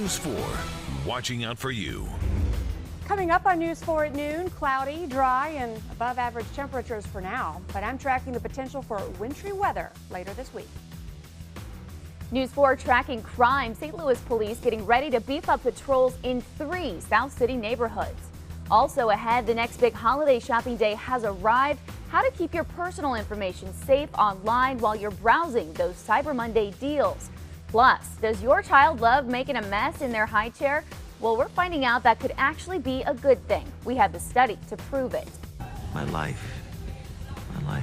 News 4, watching out for you. Coming up on News 4 at noon, cloudy, dry, and above average temperatures for now. But I'm tracking the potential for wintry weather later this week. News 4 tracking crime. St. Louis police getting ready to beef up patrols in 3 South City neighborhoods. Also ahead, the next big holiday shopping day has arrived. How to keep your personal information safe online while you're browsing those Cyber Monday deals. Plus, does your child love making a mess in their high chair? Well, we're finding out that could actually be a good thing. We have the study to prove it. My life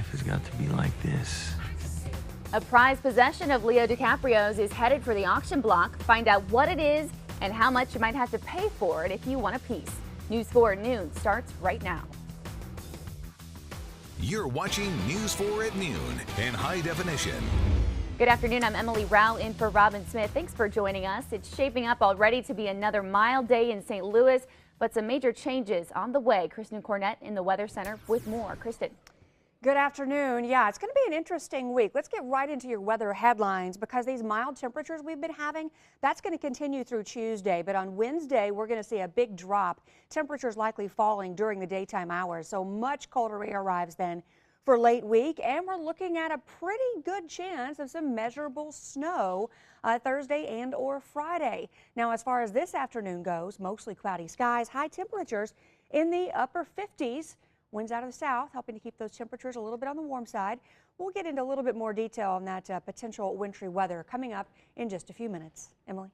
has got to be like this. A prized possession of Leo DiCaprio's is headed for the auction block. Find out what it is and how much you might have to pay for it if you want a piece. News 4 at noon starts right now. You're watching News 4 at noon in high definition. Good afternoon. I'm Emily Rao in for Robin Smith. Thanks for joining us. It's shaping up already to be another mild day in St. Louis, but some major changes on the way. Kristen Cornett in the Weather Center with more. Kristen. Good afternoon. Yeah, it's going to be an interesting week. Let's get right into your weather headlines because these mild temperatures we've been having, that's going to continue through Tuesday. But on Wednesday, we're going to see a big drop. Temperatures likely falling during the daytime hours. So much colder air arrives then for late week, and we're looking at a pretty good chance of some measurable snow Thursday and or Friday. Now, as far as this afternoon goes, mostly cloudy skies, high temperatures in the upper 50s. Winds out of the south, helping to keep those temperatures a little bit on the warm side. We'll get into a little bit more detail on that potential wintry weather coming up in just a few minutes. Emily?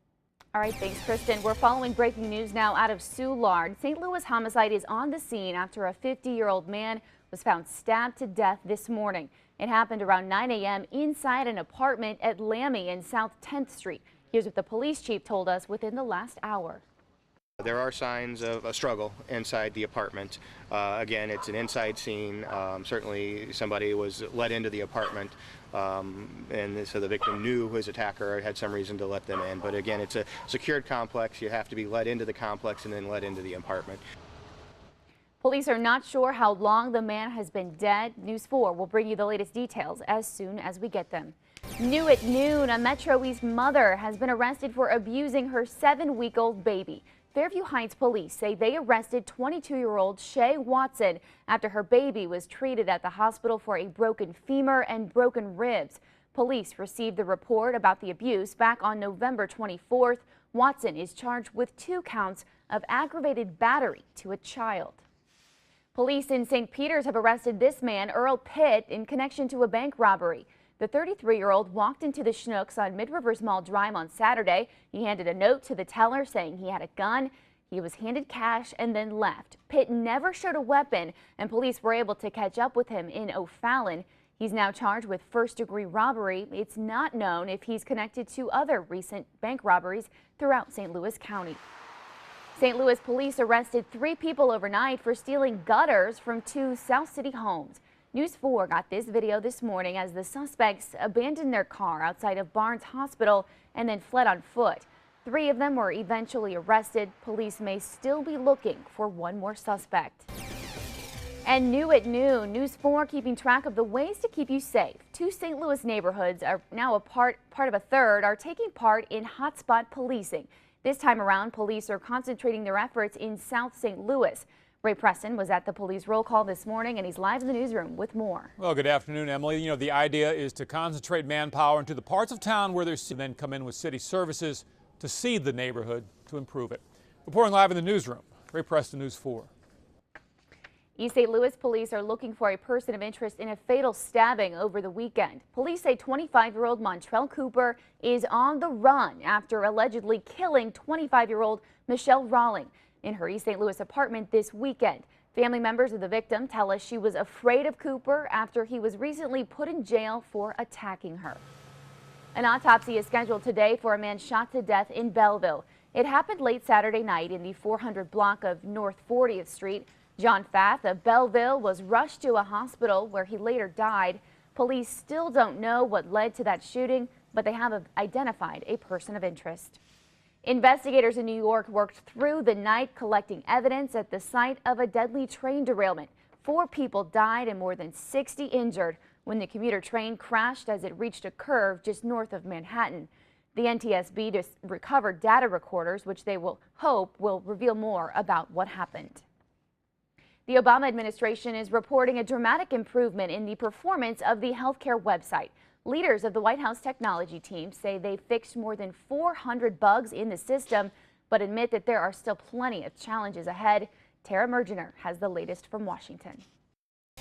All right, thanks, Kristen. We're following breaking news now out of Soulard. St. Louis homicide is on the scene after a 50-year-old man was found stabbed to death this morning. It happened around 9 a.m. inside an apartment at Lammy and South 10th Street. Here's what the police chief told us within the last hour. There are signs of a struggle inside the apartment. Again, it's an inside scene. Certainly somebody was let into the apartment, and so the victim knew his attacker had some reason to let them in. But again, it's a secured complex. You have to be let into the complex and then let into the apartment. Police are not sure how long the man has been dead. News 4 will bring you the latest details as soon as we get them. New at noon, a Metro East mother has been arrested for abusing her 7-week-old baby. Fairview Heights police say they arrested 22-year-old Shay Watson after her baby was treated at the hospital for a broken femur and broken ribs. Police received the report about the abuse back on November 24th. Watson is charged with 2 counts of aggravated battery to a child. Police in St. Peters have arrested this man, Earl Pitt, in connection to a bank robbery. The 33-year-old walked into the Schnucks on Mid-Rivers Mall Drive on Saturday. He handed a note to the teller saying he had a gun. He was handed cash and then left. Pitt never showed a weapon, and police were able to catch up with him in O'Fallon. He's now charged with first-degree robbery. It's not known if he's connected to other recent bank robberies throughout St. Louis County. St. Louis police arrested 3 people overnight for stealing gutters from 2 South City homes. News 4 got this video this morning as the suspects abandoned their car outside of Barnes Hospital and then fled on foot. 3 of them were eventually arrested. Police may still be looking for 1 more suspect. And new at noon, News 4 keeping track of the ways to keep you safe. 2 St. Louis neighborhoods are now a part of a third are taking part in hotspot policing. This time around, police are concentrating their efforts in South St. Louis. Ray Preston was at the police roll call this morning, and he's live in the newsroom with more. Well, good afternoon, Emily. You know, the idea is to concentrate manpower into the parts of town where there's, then come in with city services to seed the neighborhood to improve it. Reporting live in the newsroom, Ray Preston, News 4. East St. Louis police are looking for a person of interest in a fatal stabbing over the weekend. Police say 25-year-old Montrell Cooper is on the run after allegedly killing 25-year-old Michelle Rawling in her East St. Louis apartment this weekend. Family members of the victim tell us she was afraid of Cooper after he was recently put in jail for attacking her. An autopsy is scheduled today for a man shot to death in Belleville. It happened late Saturday night in the 400 block of North 40th Street. John Fath of Belleville was rushed to a hospital where he later died. Police still don't know what led to that shooting, but they have identified a person of interest. Investigators in New York worked through the night collecting evidence at the site of a deadly train derailment. 4 people died and more than 60 injured when the commuter train crashed as it reached a curve just north of Manhattan. The NTSB just recovered data recorders, which they will hope will reveal more about what happened. The Obama administration is reporting a dramatic improvement in the performance of the healthcare website. Leaders of the White House technology team say they fixed more than 400 bugs in the system, but admit that there are still plenty of challenges ahead. Tara Mergener has the latest from Washington.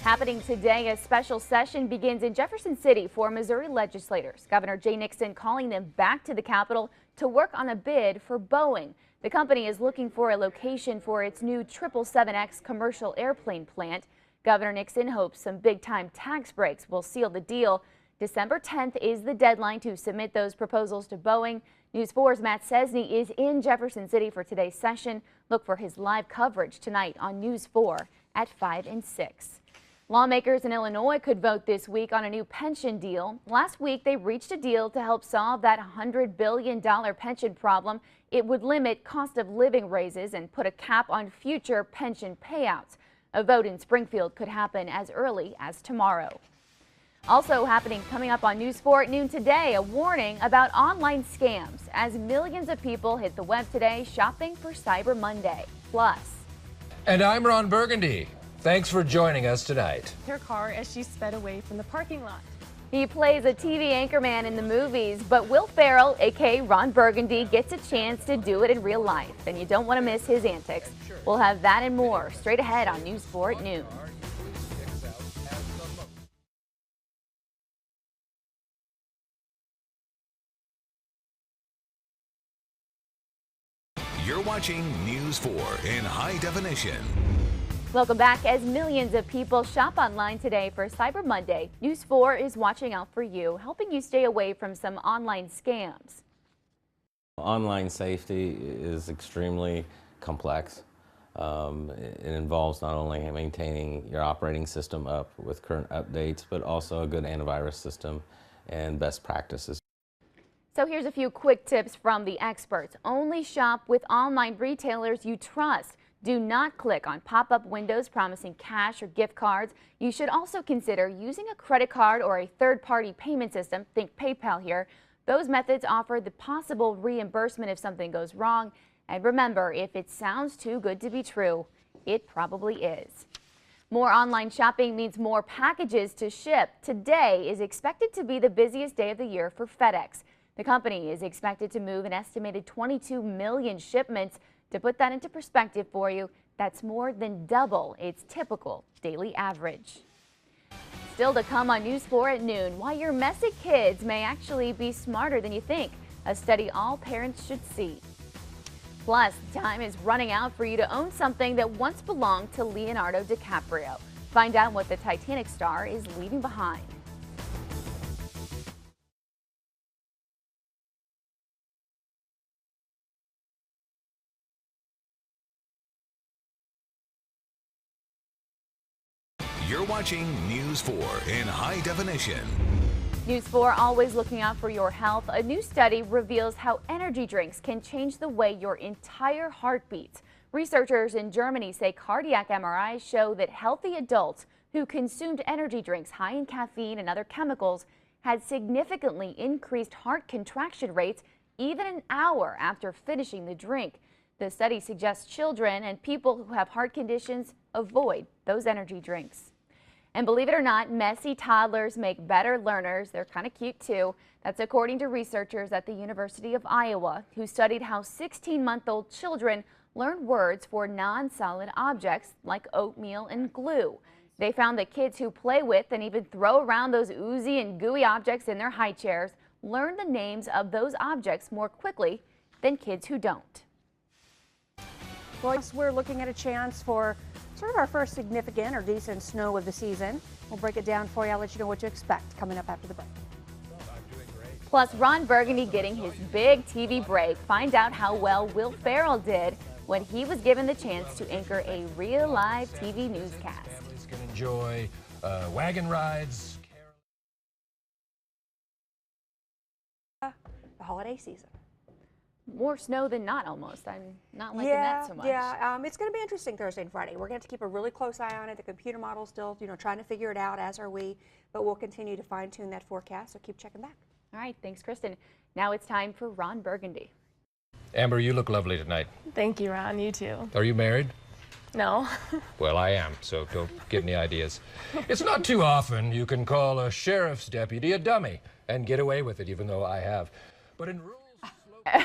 Happening today, a special session begins in Jefferson City for Missouri legislators. Governor Jay Nixon calling them back to the Capitol to work on a bid for Boeing. The company is looking for a location for its new 777X commercial airplane plant. Governor Nixon hopes some big-time tax breaks will seal the deal. December 10th is the deadline to submit those proposals to Boeing. News 4's Matt Cesny is in Jefferson City for today's session. Look for his live coverage tonight on News 4 at 5 and 6. Lawmakers in Illinois could vote this week on a new pension deal. Last week, they reached a deal to help solve that $100 billion pension problem. It would limit cost of living raises and put a cap on future pension payouts. A vote in Springfield could happen as early as tomorrow. Also happening coming up on News 4 at noon today, a warning about online scams as millions of people hit the web today shopping for Cyber Monday. Plus. And I'm Ron Burgundy. Thanks for joining us tonight. Her car as she sped away from the parking lot. He plays a TV anchorman in the movies, but Will Ferrell, aka Ron Burgundy, gets a chance to do it in real life, and you don't want to miss his antics. We'll have that and more straight ahead on News 4 at noon. You're watching News 4 in high definition. Welcome back. As millions of people shop online today for Cyber Monday, News 4 is watching out for you, helping you stay away from some online scams. Online safety is extremely complex. It involves not only maintaining your operating system up with current updates, but also a good antivirus system and best practices. So here's a few quick tips from the experts. Only shop with online retailers you trust. Do not click on pop-up windows promising cash or gift cards. You should also consider using a credit card or a third-party payment system. Think PayPal here. Those methods offer the possible reimbursement if something goes wrong. And remember, if it sounds too good to be true, it probably is. More online shopping means more packages to ship. Today is expected to be the busiest day of the year for FedEx. The company is expected to move an estimated 22 million shipments. To put that into perspective for you, that's more than double its typical daily average. Still to come on News 4 at noon, why your messy kids may actually be smarter than you think. A study all parents should see. Plus, time is running out for you to own something that once belonged to Leonardo DiCaprio. Find out what the Titanic star is leaving behind. You're watching News 4 in high definition. News 4 always looking out for your health. A new study reveals how energy drinks can change the way your entire heart beats. Researchers in Germany say cardiac MRIs show that healthy adults who consumed energy drinks high in caffeine and other chemicals had significantly increased heart contraction rates even an hour after finishing the drink. The study suggests children and people who have heart conditions avoid those energy drinks. And believe it or not, messy toddlers make better learners. They're kind of cute too. That's according to researchers at the University of Iowa who studied how 16-month-old children learn words for non-solid objects like oatmeal and glue. They found that kids who play with and even throw around those oozy and gooey objects in their high chairs learn the names of those objects more quickly than kids who don't. Well, we're looking at a chance for sort of our first significant or decent snow of the season. We'll break it down for you. I'll let you know what to expect coming up after the break. Plus, Ron Burgundy getting his big TV break. Find out how well Will Ferrell did when he was given the chance to anchor a real live TV newscast. Families can enjoy wagon rides. The holiday season. More snow than not, almost. I'm not liking that so much. Yeah, it's going to be interesting Thursday and Friday. We're going to have to keep a really close eye on it. The computer model's still, trying to figure it out, as are we. But we'll continue to fine-tune that forecast, so keep checking back. All right, thanks, Kristen. Now it's time for Ron Burgundy. Amber, you look lovely tonight. Thank you, Ron. You too. Are you married? No. Well, I am, so don't get any ideas. It's not too often you can call a sheriff's deputy a dummy and get away with it, even though I have. But in rules...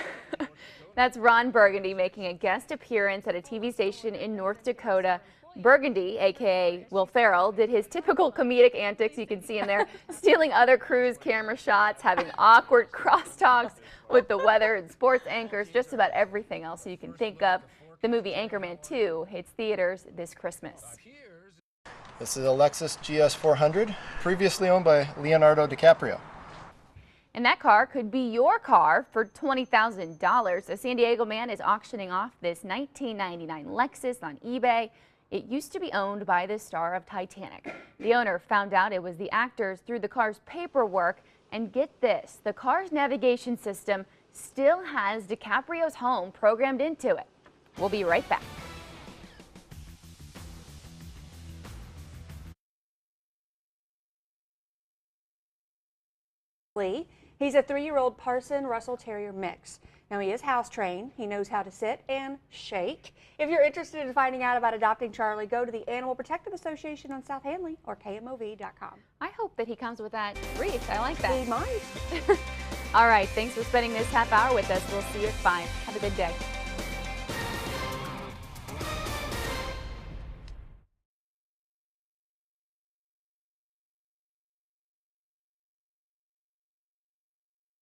That's Ron Burgundy making a guest appearance at a TV station in North Dakota. Burgundy, a.k.a. Will Ferrell, did his typical comedic antics. You can see him there stealing other crews' camera shots, having awkward crosstalks with the weather and sports anchors, just about everything else you can think of. The movie Anchorman 2 hits theaters this Christmas. This is a Lexus GS400, previously owned by Leonardo DiCaprio. And that car could be your car for $20,000. A San Diego man is auctioning off this 1999 Lexus on eBay. It used to be owned by the star of Titanic. The owner found out it was the actors through the car's paperwork. And get this, the car's navigation system still has DiCaprio's home programmed into it. We'll be right back. He's a 3-year-old Parson Russell Terrier mix. Now he is house trained. He knows how to sit and shake. If you're interested in finding out about adopting Charlie, go to the Animal Protective Association on South Hanley or KMOV.com. I hope that he comes with that wreath. I like that. He might. All right, thanks for spending this half hour with us. We'll see you at 5. Have a good day.